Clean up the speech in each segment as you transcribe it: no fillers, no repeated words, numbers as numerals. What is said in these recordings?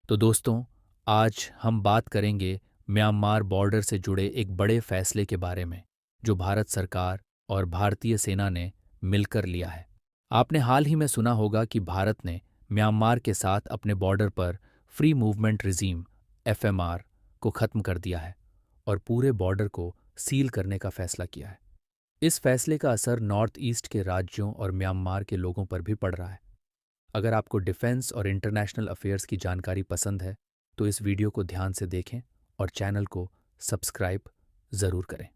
तो दोस्तों, आज हम बात करेंगे म्यांमार बॉर्डर से जुड़े एक बड़े फैसले के बारे में, जो भारत सरकार और भारतीय सेना ने मिलकर लिया है। आपने हाल ही में सुना होगा कि भारत ने म्यांमार के साथ अपने बॉर्डर पर फ्री मूवमेंट रिजीम एफएमआर को ख़त्म कर दिया है और पूरे बॉर्डर को सील करने का फैसला किया है। इस फैसले का असर नॉर्थ ईस्ट के राज्यों और म्यांमार के लोगों पर भी पड़ रहा है। अगर आपको डिफेंस और इंटरनेशनल अफेयर्स की जानकारी पसंद है, तो इस वीडियो को ध्यान से देखें और चैनल को सब्सक्राइब ज़रूर करें।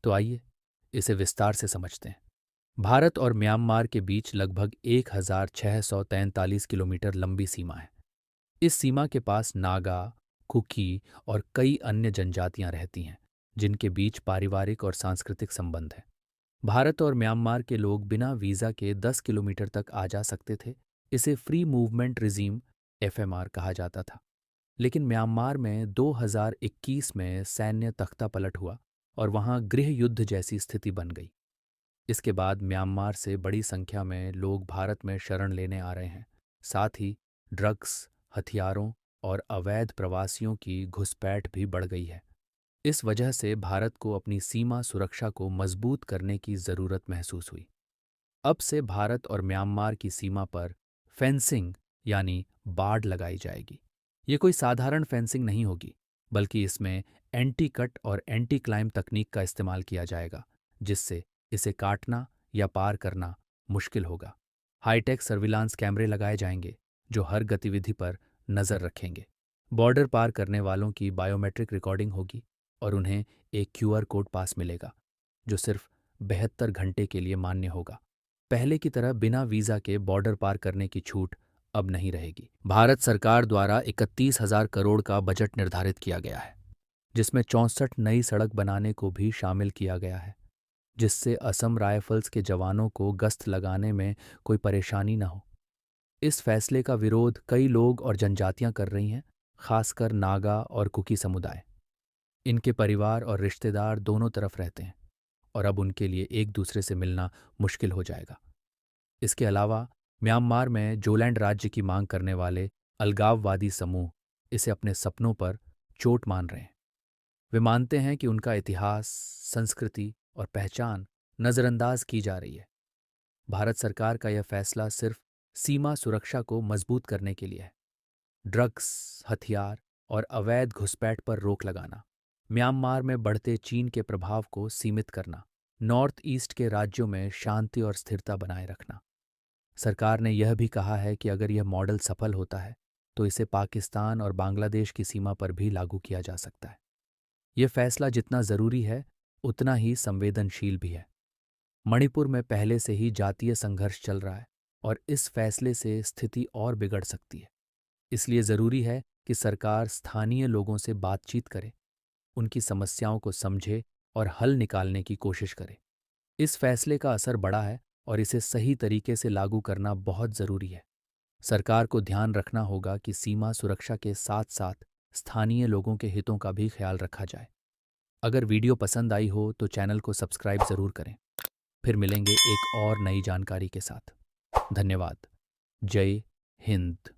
तो आइए इसे विस्तार से समझते हैं। भारत और म्यांमार के बीच लगभग 1643 किलोमीटर लंबी सीमा है। इस सीमा के पास नागा, कुकी और कई अन्य जनजातियां रहती हैं, जिनके बीच पारिवारिक और सांस्कृतिक संबंध है। भारत और म्यांमार के लोग बिना वीज़ा के 10 किलोमीटर तक आ जा सकते थे। इसे फ्री मूवमेंट रिजीम एफएमआर कहा जाता था। लेकिन म्यांमार में 2021 में सैन्य तख्तापलट हुआ और वहां गृह युद्ध जैसी स्थिति बन गई। इसके बाद म्यांमार से बड़ी संख्या में लोग भारत में शरण लेने आ रहे हैं। साथ ही ड्रग्स, हथियारों और अवैध प्रवासियों की घुसपैठ भी बढ़ गई है। इस वजह से भारत को अपनी सीमा सुरक्षा को मजबूत करने की ज़रूरत महसूस हुई। अब से भारत और म्यांमार की सीमा पर फेंसिंग यानी बाड़ लगाई जाएगी। ये कोई साधारण फेंसिंग नहीं होगी, बल्कि इसमें एंटी कट और एंटी क्लाइम तकनीक का इस्तेमाल किया जाएगा, जिससे इसे काटना या पार करना मुश्किल होगा। हाईटेक सर्विलांस कैमरे लगाए जाएंगे, जो हर गतिविधि पर नज़र रखेंगे। बॉर्डर पार करने वालों की बायोमेट्रिक रिकॉर्डिंग होगी और उन्हें एक क्यूआर कोड पास मिलेगा, जो सिर्फ 72 घंटे के लिए मान्य होगा। पहले की तरह बिना वीज़ा के बॉर्डर पार करने की छूट अब नहीं रहेगी। भारत सरकार द्वारा 31,000 करोड़ का बजट निर्धारित किया गया है, जिसमें 64 नई सड़क बनाने को भी शामिल किया गया है, जिससे असम राइफल्स के जवानों को गश्त लगाने में कोई परेशानी न हो। इस फैसले का विरोध कई लोग और जनजातियां कर रही हैं, खासकर नागा और कुकी समुदाय। इनके परिवार और रिश्तेदार दोनों तरफ रहते हैं और अब उनके लिए एक दूसरे से मिलना मुश्किल हो जाएगा। इसके अलावा म्यांमार में जोलैंड राज्य की मांग करने वाले अलगाववादी समूह इसे अपने सपनों पर चोट मान रहे हैं। वे मानते हैं कि उनका इतिहास, संस्कृति और पहचान नज़रअंदाज की जा रही है। भारत सरकार का यह फैसला सिर्फ सीमा सुरक्षा को मजबूत करने के लिए है। ड्रग्स, हथियार और अवैध घुसपैठ पर रोक लगाना, म्यांमार में बढ़ते चीन के प्रभाव को सीमित करना, नॉर्थ ईस्ट के राज्यों में शांति और स्थिरता बनाए रखना। सरकार ने यह भी कहा है कि अगर यह मॉडल सफल होता है, तो इसे पाकिस्तान और बांग्लादेश की सीमा पर भी लागू किया जा सकता है। यह फैसला जितना ज़रूरी है, उतना ही संवेदनशील भी है। मणिपुर में पहले से ही जातीय संघर्ष चल रहा है और इस फैसले से स्थिति और बिगड़ सकती है। इसलिए ज़रूरी है कि सरकार स्थानीय लोगों से बातचीत करे, उनकी समस्याओं को समझे और हल निकालने की कोशिश करे। इस फैसले का असर बड़ा है और इसे सही तरीके से लागू करना बहुत ज़रूरी है। सरकार को ध्यान रखना होगा कि सीमा सुरक्षा के साथ साथ स्थानीय लोगों के हितों का भी ख्याल रखा जाए। अगर वीडियो पसंद आई हो तो चैनल को सब्सक्राइब ज़रूर करें। फिर मिलेंगे एक और नई जानकारी के साथ। धन्यवाद। जय हिंद।